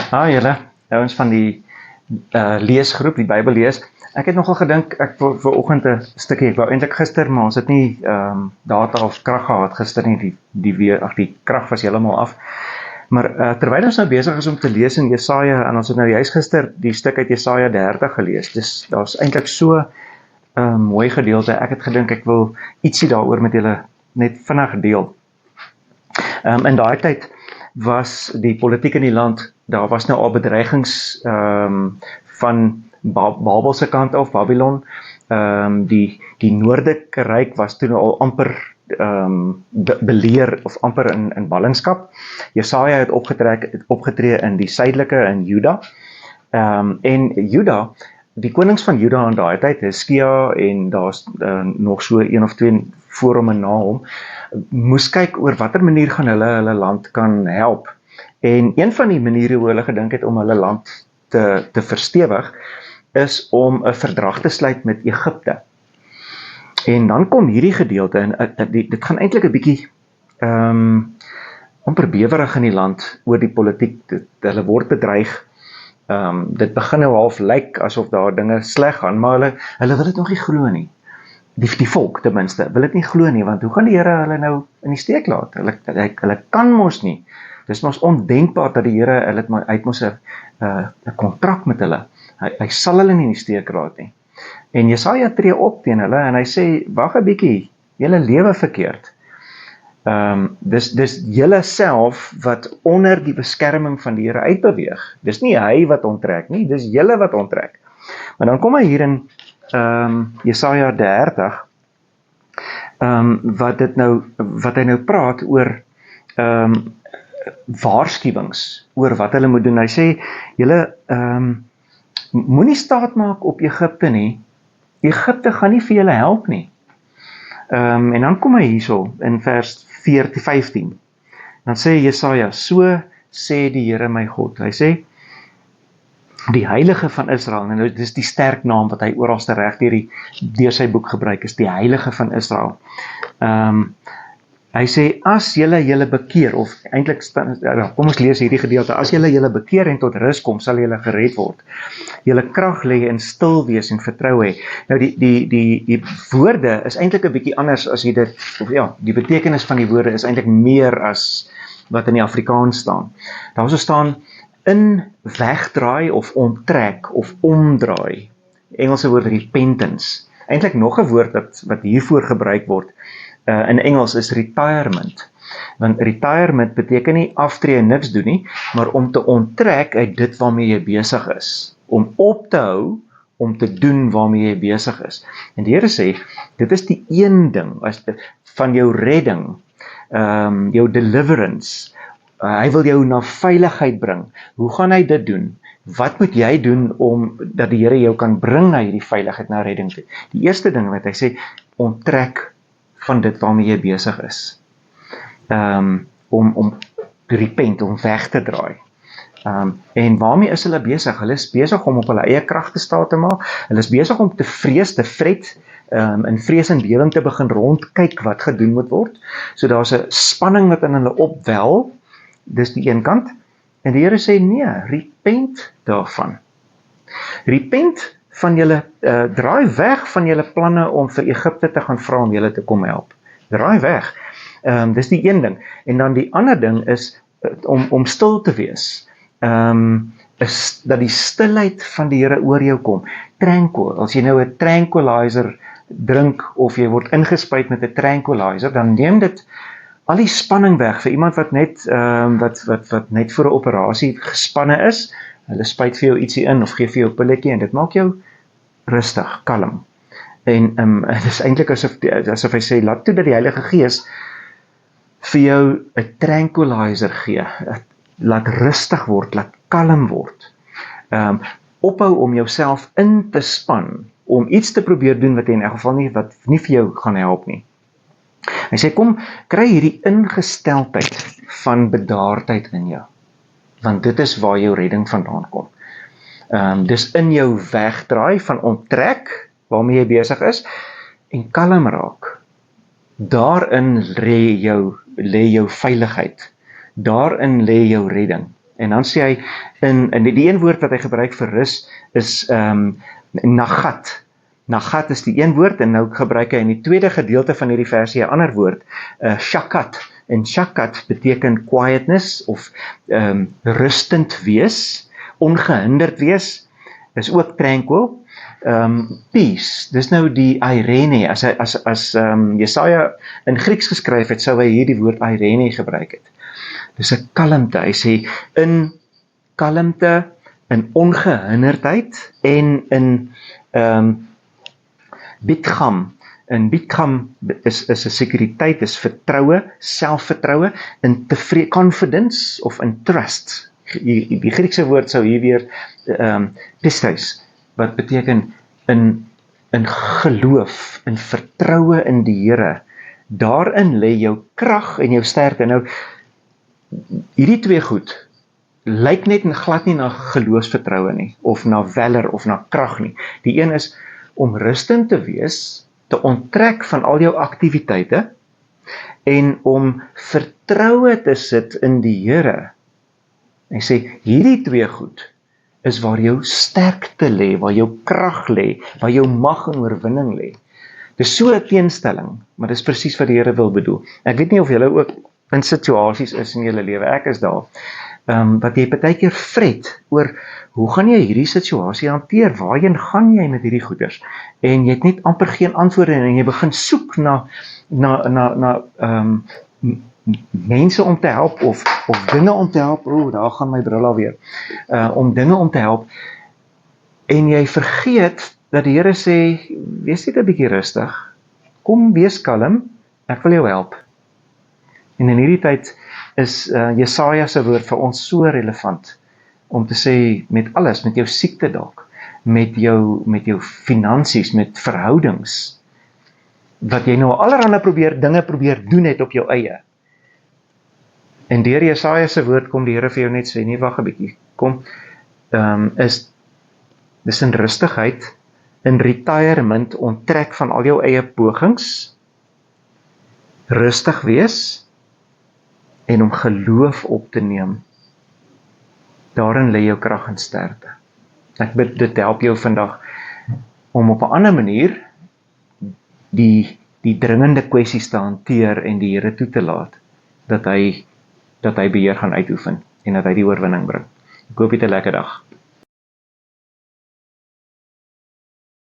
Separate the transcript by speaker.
Speaker 1: Julle, ouens van die leesgroep, die Bybel lees. Ek het nogal gedink, ek wil vir oggend 'n stukkie, ek wou eintlik gister, maar ons het nie data of krag gehad gister nie, die krag was heeltemal af. Maar terwyl ons nou besig is om te lees in Jesaja, en ons het nou juist gister die stuk uit Jesaja 30 gelees, daar's eintlik so mooi gedeelte, ek het gedink ek wil ietsie daaroor met julle net vinnig deel. In daai tyd was die politiek in die land, daar was nou al bedreigings van Babel se kant af, Babylon, die noordelike ryk was toe al amper beleer, of amper in ballingskap. Jesaja het opgetree in die suidelike, in Juda, en Juda, die konings van Juda in daai tyd, Hizkia, en daar's nog so een of twee voor hom en na hom, moes kyk oor watter manier gaan hulle land kan help. En een van die maniere hoe hulle gedink het om hulle land te verstewig, is om 'n verdrag te sluit met Egipte. En dan kom hierdie gedeelte, en dit gaan eintlik 'n bietjie amper bewerig in die land oor die politiek. Hulle word bedreig. Dit begin nou half lyk asof daar dinge sleg gaan, maar hulle wil dit nog nie glo nie. Die volk ten minste wil dit nie glo nie, want hoe gaan die Here hulle nou in die steek laat? Hulle kan mos nie. Dis mos ondenkbaar dat die Here, hy het mos 'n kontrak met hulle. Hy sal hulle nie in die steek laat nie. En Jesaja tree op teen hulle en hy sê, wag 'n bietjie, julle lewe verkeerd. Dis julle self wat onder die beskerming van die Here uitbeweeg. Dis nie hy wat onttrek nie, dis julle wat onttrek. Maar dan kom hy hier in Jesaja 30, wat hy nou praat oor waarskuwings oor wat hulle moet doen. Hy sê, julle moenie staat maak op Egipte nie. Egipte gaan nie vir julle help nie. En dan kom hy hierso in vers 15. Dan sê Jesaja, so sê die Here my God. Hy sê, die Heilige van Israel, en dit is die sterk naam wat hy oralste reg deur sy boek gebruik, is die Heilige van Israel. Hy sê, as julle bekeer, of eintlik, kom ons lees hierdie gedeelte, as julle bekeer en tot rus kom, sal julle gered word. Julle krag lê in stil wees en vertrou hê. Nou die woorde is eintlik 'n bietjie anders as jy dit, of ja, die betekenis van die woorde is eintlik meer as wat in die Afrikaans staan. Daar staan in wegdraai of onttrek of omdraai. Engelse woord repentance. Eintlik nog 'n woord wat hiervoor gebruik word in Engels is retirement. Want retirement beteken nie aftree en niks doen nie, maar om te onttrek uit dit waarmee jy besig is. Om op te hou, om te doen waarmee jy besig is. En die Here sê, dit is die een ding van jou redding, jou deliverance. Hy wil jou na veiligheid bring. Hoe gaan hy dit doen? Wat moet jy doen om dat die Here jou kan bring na hierdie veiligheid, na redding toe? Die eerste ding wat hy sê, onttrek van dit waarmee jy besig is. Om te repent, om weg te draai. En waarmee is hulle besig? Hulle is besig om op hulle eie krag te staan te maak. Hulle is besig om te vrees, te fret, in vrees en bewering te begin rondkyk wat gedoen moet word. So daar's 'n spanning wat in hulle opwel. Dis die een kant. En die Here sê, nee, repent daarvan. Repent van julle, draai weg van julle planne om vir Egipte te gaan vra om julle te kom help. Draai weg. Dis die een ding. En dan die ander ding is, om stil te wees. Is dat die stilheid van die Here oor jou kom. Tranquil. As jy nou 'n tranquilizer drink, of jy word ingespuit met 'n tranquilizer, dan neem dit al die spanning weg vir iemand wat net wat net voor 'n operasie gespanne is. Hulle spuit vir jou ietsie in of gee vir jou 'n pilletjie en dit maak jou rustig, kalm. En dit is eintlik asof hy sê, laat toe dat die Heilige Gees vir jou 'n tranquilizer gee. Laat rustig word, laat kalm word. Ophou om jouself in te span om iets te probeer doen wat jy in elk geval wat nie vir jou gaan help nie. Hy sê, kom, kry hierdie ingesteldheid van bedaardheid in jou. Want dit is waar jou redding vandaan kom. Dis in jou wegdraai van onttrek, waarmee jy besig is, en kalm raak. Daarin lê jou veiligheid. Daarin lê jou redding. En dan sê hy, in die een woord wat hy gebruik vir rus, is nagat. Nagat is die een woord, en nou gebruik hy in die tweede gedeelte van hierdie versie 'n ander woord, shakat. En shakat beteken quietness, of rustend wees, ongehinderd wees, is ook tranquil. Peace, dis nou die eirene, as Jesaja in Grieks geskryf het, sou hy hierdie woord eirene gebruik het. Dis 'n kalmte, hy sê, in kalmte, in ongehinderdheid, en in bitcham. En bitcham is 'n sekuriteit, is vertroue, selfvertroue, in confidence, of in trust. Die Griekse woord sou hier weer pistis, wat beteken in geloof, in vertroue in die Here. Daarin lê jou krag en jou sterkte. Nou, hierdie twee goed lyk net en glad nie na geloofsvertroue nie, of na valor, of na krag nie. Die een is om rustend te wees, te onttrek van al jou aktiwiteite, en om vertroue te sit in die Here. Hy sê, hierdie twee goed is waar jou sterkte lê, waar jou krag lê, waar jou mag en oorwinning lê. Dis so 'n teenstelling, maar dis presies wat die Here wil bedoel. Ek weet nie of julle ook in situasies is in julle lewe, ek is daar, wat jy partykeer fret oor, hoe gaan jy hierdie situasie hanteer, waarheen gaan jy met hierdie goeders, en jy het net amper geen antwoorde, en jy begin soek na mense om te help, of dinge om te help, daar gaan my bril alweer, om dinge om te help, en jy vergeet, dat die Here sê, wees net 'n bietjie rustig, kom wees kalm, ek wil jou help. En in hierdie tyd is Jesaja se woord vir ons so relevant, om te sê, met alles, met jou siekte dalk, met jou finansies, met verhoudings, wat jy nou allerhande dinge probeer doen het op jou eie. En deur Jesaja se woord kom die Here vir jou net sê, nee, wag 'n bietjie, kom, dis in rustigheid, in retirement, onttrek van al jou eie pogings, rustig wees, en om geloof op te neem. Daarin lê jou krag en sterkte. Ek bid dit help jou vandag, om op 'n ander manier, die dringende kwessies te hanteer, en die Here toe te laat, dat hy beheer gaan uitoefen, en dat hy die oorwinning bring. Ek hoop jy het 'n lekker dag.